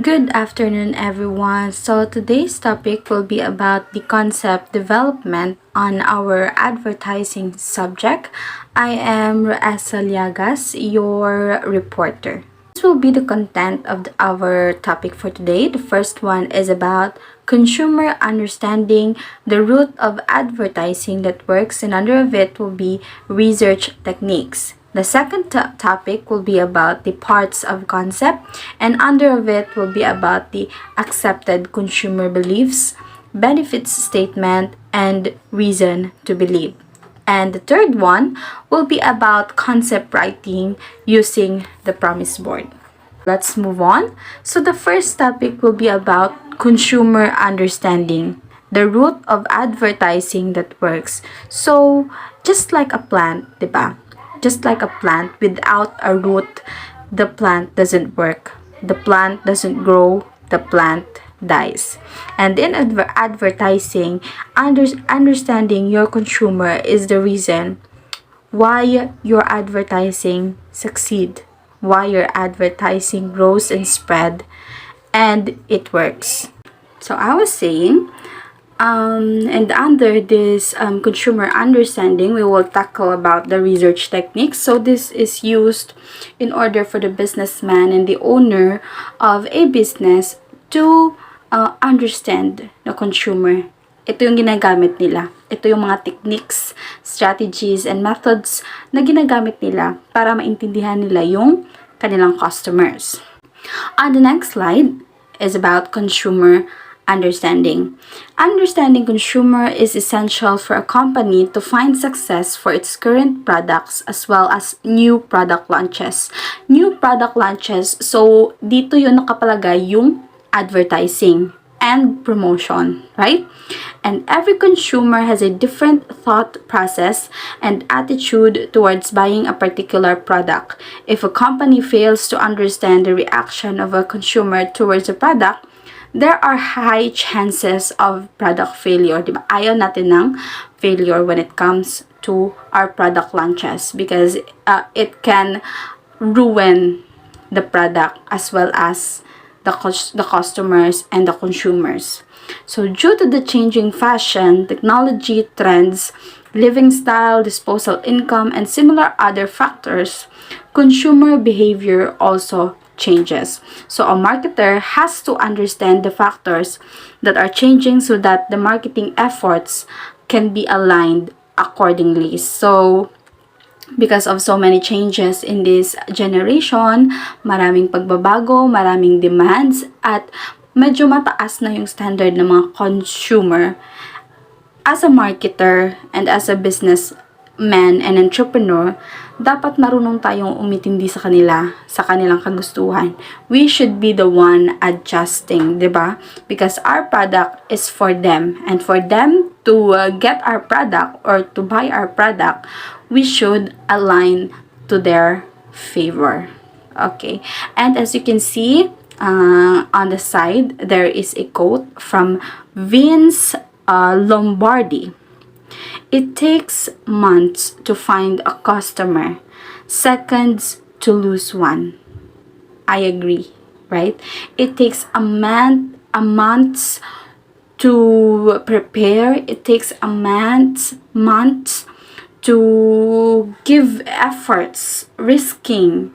Good afternoon, everyone. So, today's topic will be about the concept development on our advertising subject. I am Ruessa Liagas, your reporter. This will be the content of our topic for today. The first one is about consumer understanding the root of advertising that works, and under of it will be research techniques. The second topic will be about the parts of concept, and under of it will be about the accepted consumer beliefs, benefits statement, and reason to believe. And the third one will be about concept writing using the promise board. Let's move on. So the first topic will be about consumer understanding, the root of advertising that works. So just like a plant, diba? Just like a plant, without a root, the plant doesn't work. The plant doesn't grow, the plant dies. And in advertising, understanding your consumer is the reason why your advertising succeed, why your advertising grows and spread, and it works. So I was saying, and under this consumer understanding, we will tackle about the research techniques. So this is used in order for the businessman and the owner of a business to understand the consumer. Ito yung ginagamit nila. Ito yung mga techniques, strategies, and methods na ginagamit nila para maintindihan nila yung kanilang customers. On the next slide is about consumer understanding. Understanding consumer is essential for a company to find success for its current products as well as new product launches. New product launches, so dito yun nakapalagay yung advertising and promotion, right? And every consumer has a different thought process and attitude towards buying a particular product. If a company fails to understand the reaction of a consumer towards a product, there are high chances of product failure. Diba? Ayaw natin ng failure when it comes to our product launches because it can ruin the product as well as the customers and the consumers. So due to the changing fashion, technology trends, living style, disposable income, and similar other factors, consumer behavior also changes. So a marketer has to understand the factors that are changing so that the marketing efforts can be aligned accordingly. So because of so many changes in this generation, maraming pagbabago, maraming demands, at medyo mataas na yung standard ng mga consumer. As a marketer and as a businessman and entrepreneur, dapat marunong tayong umitindi sa kanila, sa kanilang kagustuhan. We should be the one adjusting, diba? Because our product is for them. And for them to get our product or to buy our product, we should align to their favor. Okay. And as you can see, on the side, there is a quote from Vince Lombardi. It takes months to find a customer, seconds to lose one. I agree, right? It takes a month to prepare. It takes a months to give efforts, risking,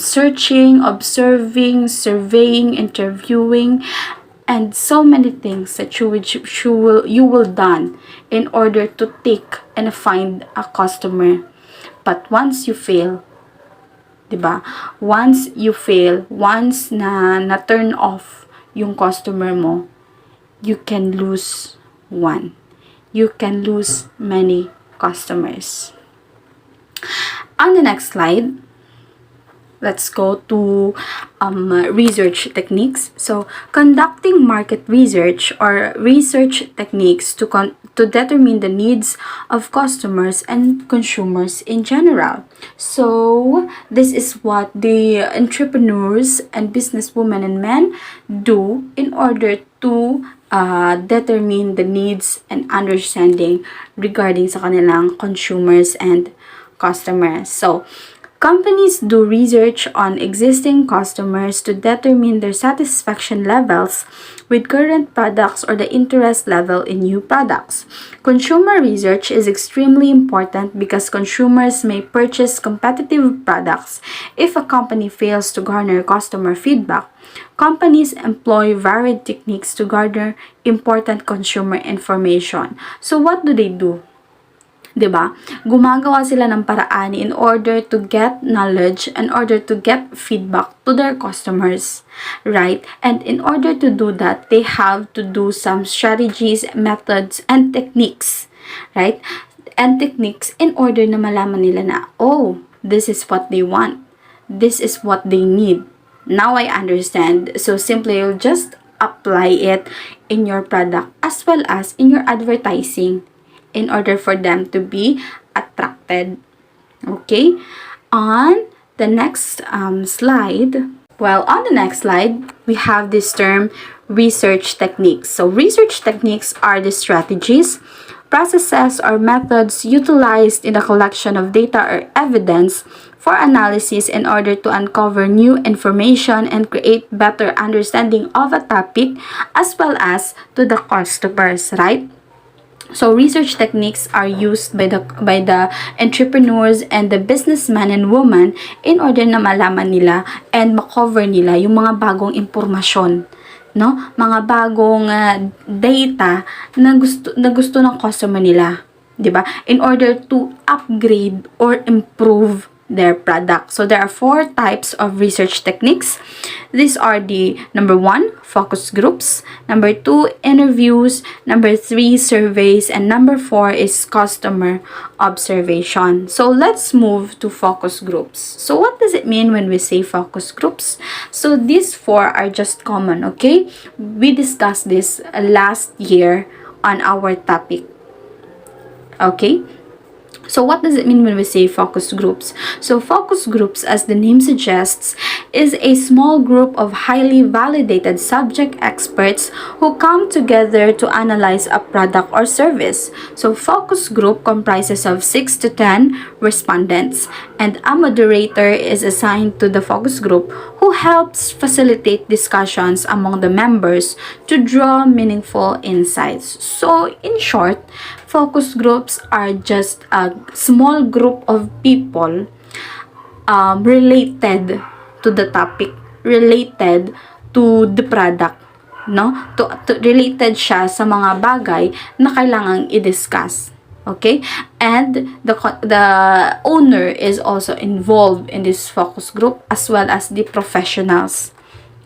searching, observing, surveying, interviewing, and so many things that you will done in order to take and find a customer. But once you fail, diba? Once you fail, once na turn off yung customer mo, you can lose one. You can lose many customers. On the next slide, let's go to research techniques. So, conducting market research or research techniques to determine the needs of customers and consumers in general. So, this is what the entrepreneurs and businesswomen and men do in order to determine the needs and understanding regarding sa kanilang consumers and customers. So, Companies do research on existing customers to determine their satisfaction levels with current products or the interest level in new products. Consumer research is extremely important because consumers may purchase competitive products. If a company fails to garner customer feedback, companies employ varied techniques to garner important consumer information. So what do they do? 'Di ba? Gumagawa sila ng paraan in order to get knowledge, in order to get feedback to their customers, right? And in order to do that, they have to do some strategies, methods, and techniques, right? And techniques in order na malaman nila na, oh, this is what they want. This is what they need. Now I understand. So simply, you'll just apply it in your product as well as in your advertising in order for them to be attracted. Okay? On the next slide, on the next slide, we have this term research techniques. So research techniques are the strategies, processes, or methods utilized in the collection of data or evidence for analysis in order to uncover new information and create better understanding of a topic as well as to the customers, right? So research techniques are used by the entrepreneurs and the businessmen and women in order na malaman nila and makover nila yung mga bagong impormasyon, no? Mga bagong data na gusto ng customer nila, 'di ba? In order to upgrade or improve their product. So there are 4 types of research techniques. These are the number 1, focus groups, number 2, interviews, number 3, surveys, and number 4 is customer observation. So let's move to focus groups. So what does it mean when we say focus groups? So these 4 are just common, okay? We discussed this last year on our topic. Okay? So what does it mean when we say focus groups? So focus groups, as the name suggests, is a small group of highly validated subject experts who come together to analyze a product or service. So focus group comprises of 6 to 10 respondents, and a moderator is assigned to the focus group who helps facilitate discussions among the members to draw meaningful insights. So in short, focus groups are just a small group of people related to the topic, related to the product, no? Related siya sa mga bagay na kailangang i-discuss. Okay? And the owner is also involved in this focus group as well as the professionals.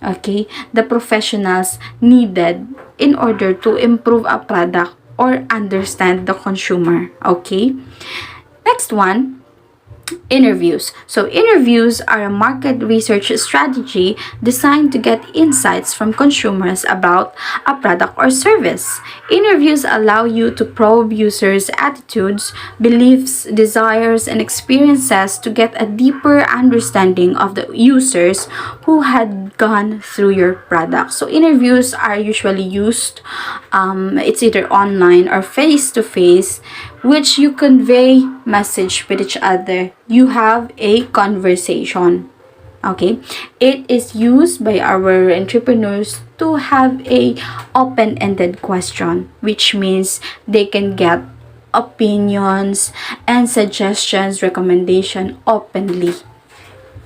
Okay? The professionals needed in order to improve a product or understand the consumer. Okay? Next one, interviews. So interviews are a market research strategy designed to get insights from consumers about a product or service. Interviews allow you to probe users' attitudes, beliefs, desires, and experiences to get a deeper understanding of the users who had gone through your product. So interviews are usually used, it's either online or face-to-face, which you convey message with each other. You have a conversation. Okay? It is used by our entrepreneurs to have a open-ended question, which means they can get opinions and suggestions, recommendation openly.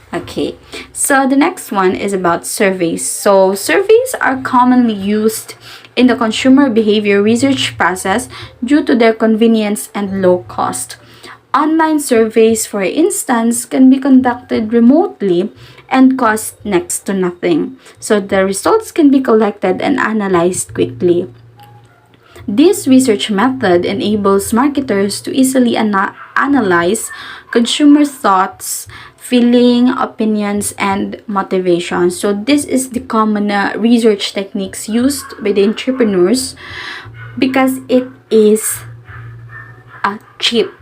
Okay, so the next one is about surveys. So surveys are commonly used in the consumer behavior research process due to their convenience and low cost. Online surveys, for instance, can be conducted remotely and cost next to nothing. So the results can be collected and analyzed quickly. This research method enables marketers to easily analyze consumer thoughts, feeling, opinions, and motivation. So this is the common research techniques used by the entrepreneurs because it is cheap.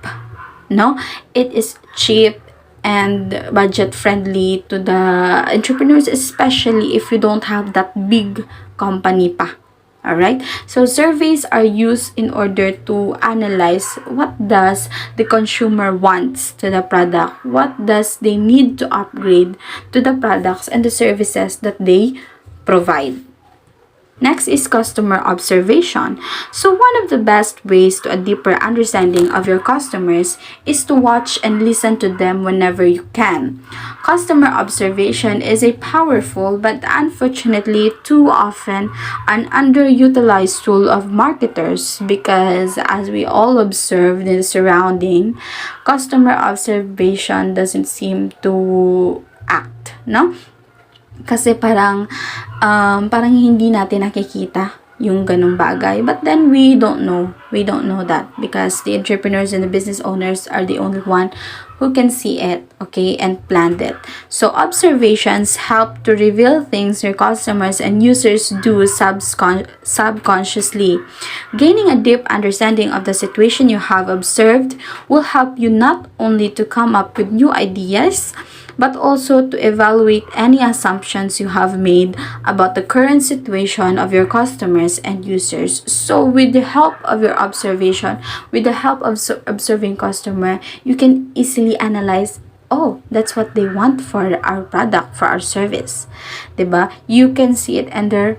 No, it is cheap and budget friendly to the entrepreneurs, especially if you don't have that big company pa. Alright? So surveys are used in order to analyze what does the consumer wants to the product, what does they need to upgrade to the products and the services that they provide. Next is customer observation. So one of the best ways to a deeper understanding of your customers is to watch and listen to them whenever you can. Customer observation is a powerful but unfortunately too often an underutilized tool of marketers because as we all observe in the surrounding, customer observation doesn't seem to act, no? Kasi parang hindi natin nakikita yung ganung bagay. But then we don't know that because the entrepreneurs and the business owners are the only one who can see it, okay, and plan it. So observations help to reveal things your customers and users do subconsciously. Gaining a deep understanding of the situation you have observed will help you not only to come up with new ideas, but also to evaluate any assumptions you have made about the current situation of your customers and users. So with the help of your observation, with the help of observing customer, you can easily analyze, oh, that's what they want for our product, for our service. Diba? You can see it in their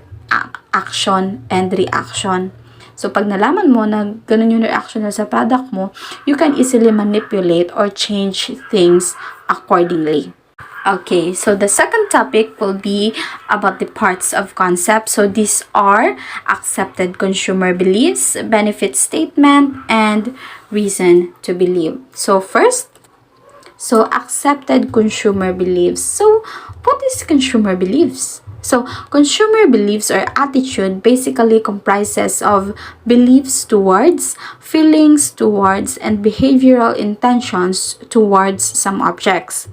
action and reaction. So, pag nalaman mo na ganun yung reaction na sa product mo, you can easily manipulate or change things accordingly. Okay, so the second topic will be about the parts of concept. So, these are accepted consumer beliefs, benefit statement, and reason to believe. So, first, accepted consumer beliefs. So, what is consumer beliefs? So, consumer beliefs or attitude basically comprises of beliefs towards, feelings towards, and behavioral intentions towards some objects.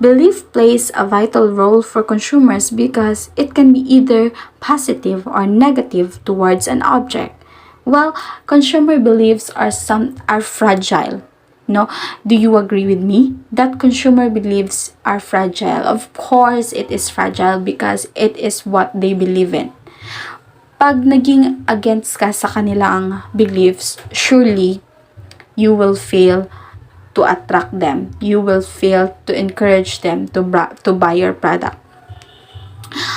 Belief plays a vital role for consumers because it can be either positive or negative towards an object. Well, consumer beliefs are fragile. No, do you agree with me that consumer beliefs are fragile? Of course, it is fragile because it is what they believe in. Pag naging against ka sa kanilang beliefs, surely you will fail to attract them. You will fail to encourage them to buy your product.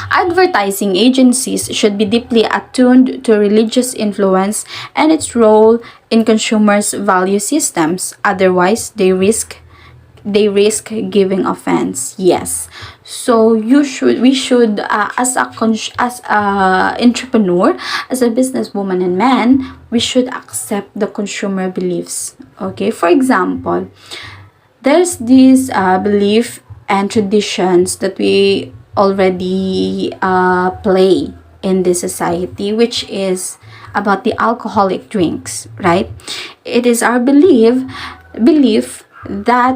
Advertising agencies should be deeply attuned to religious influence and its role in consumers' value systems. Otherwise, they risk giving offense. Yes. So we should as a entrepreneur, as a businesswoman and man, we should accept the consumer beliefs. Okay. For example, there's this belief and traditions that we already play in this society, which is about the alcoholic drinks, right? It is our belief that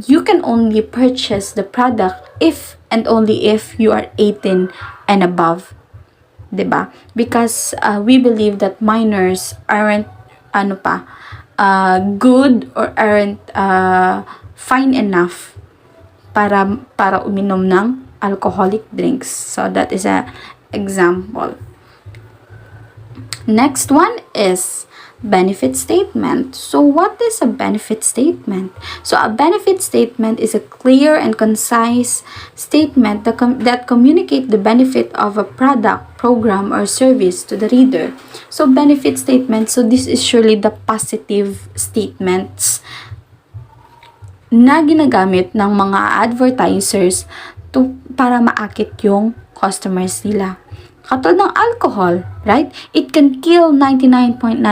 you can only purchase the product if and only if you are 18 and above, diba? Because we believe that minors aren't good or aren't fine enough para uminom ng alcoholic drinks. So that is an example. Next one is benefit statement. So what is a benefit statement? So a benefit statement is a clear and concise statement that communicate the benefit of a product, program, or service to the reader. So benefit statement, so this is surely the positive statements na ginagamit ng mga advertisers para maakit yung customers nila. Katulad ng alcohol, right? It can kill 99.9%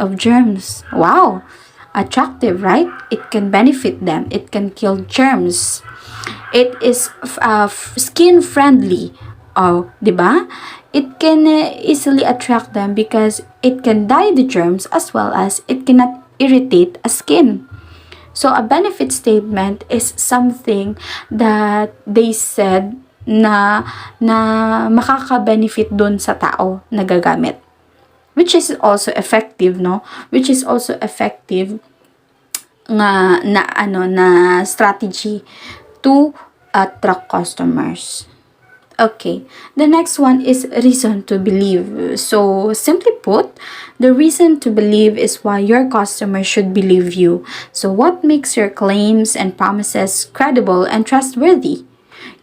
of germs. Wow! Attractive, right? It can benefit them. It can kill germs. It is skin friendly. Oh, diba? It can easily attract them because it can dye the germs as well as it cannot irritate a skin. So, a benefit statement is something that they said na makaka-benefit dun sa tao na gagamit. Which is also effective, no? Which is also effective na strategy to attract customers. Okay, the next one is reason to believe. So, simply put, the reason to believe is why your customer should believe you. So, what makes your claims and promises credible and trustworthy?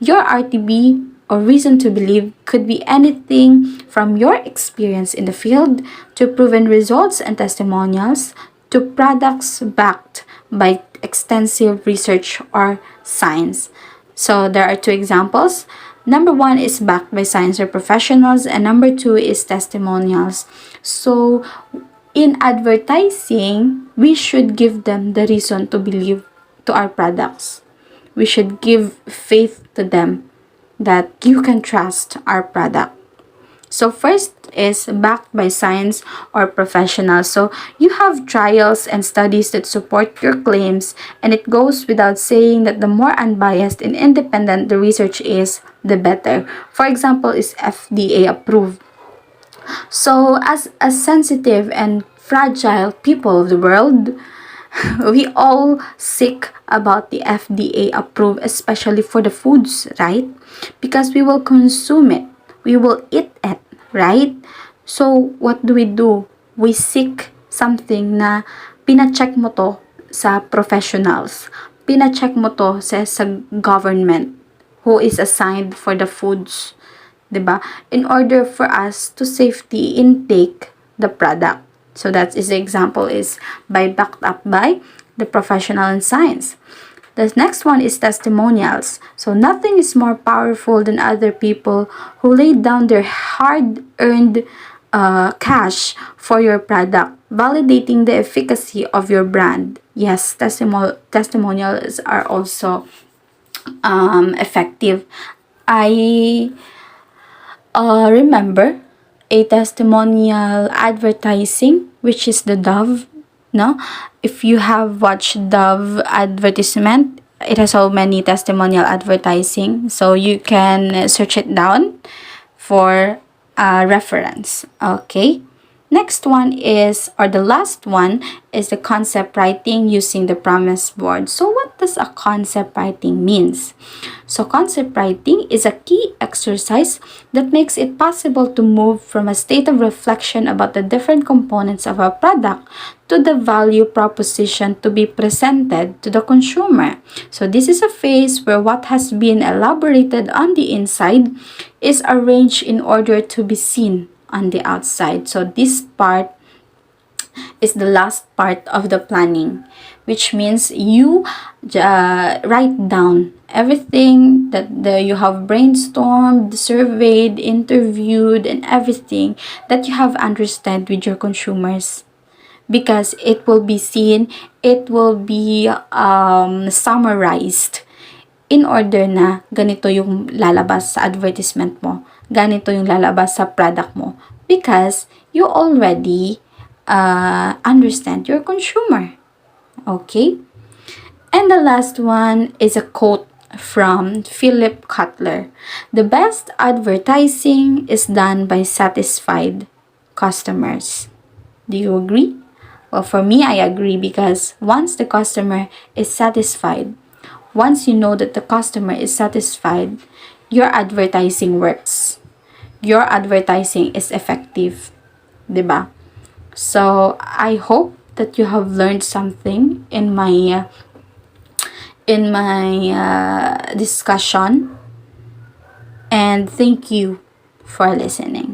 Your RTB or reason to believe could be anything from your experience in the field to proven results and testimonials to products backed by extensive research or science. So there are two examples. Number one is backed by science or professionals, and number two is testimonials. So in advertising, we should give them the reason to believe to our products. We should give faith to them that you can trust our product. So first is backed by science or professionals. So you have trials and studies that support your claims, and it goes without saying that the more unbiased and independent the research is, the better. For example, is FDA approved. So as a sensitive and fragile people of the world, we all seek about the FDA approved, especially for the foods, right? Because we will consume it, we will eat it, right? So, what do? We seek something na pina-check mo to sa professionals. Pina-check mo to sa government who is assigned for the foods, 'di ba? In order for us to safety intake the product. So that is the example is by backed up by the professional in science. The next one is testimonials. So nothing is more powerful than other people who laid down their hard-earned cash for your product, validating the efficacy of your brand. Yes, testimonials are also effective. I remember a testimonial advertising, which is the Dove. No, if you have watched Dove advertisement, it has so many testimonial advertising, so you can search it down for reference. Okay. Next one is, or the last one, is the concept writing using the promise board. So what does a concept writing means? So concept writing is a key exercise that makes it possible to move from a state of reflection about the different components of a product to the value proposition to be presented to the consumer. So this is a phase where what has been elaborated on the inside is arranged in order to be seen on the outside. So this part is the last part of the planning, which means you write down everything that you have brainstormed, surveyed, interviewed, and everything that you have understood with your consumers, because it will be seen, it will be summarized in order na ganito yung lalabas sa advertisement mo, ganito yung lalabas sa product mo, because you already understand your consumer. Okay? And the last one is a quote from Philip Kotler. The best advertising is done by satisfied customers. Do you agree? Well, for me, I agree, because once the customer is satisfied, once you know that the customer is satisfied, your advertising works. Your advertising is effective. 'Di ba? So, I hope that you have learned something in my discussion, and thank you for listening.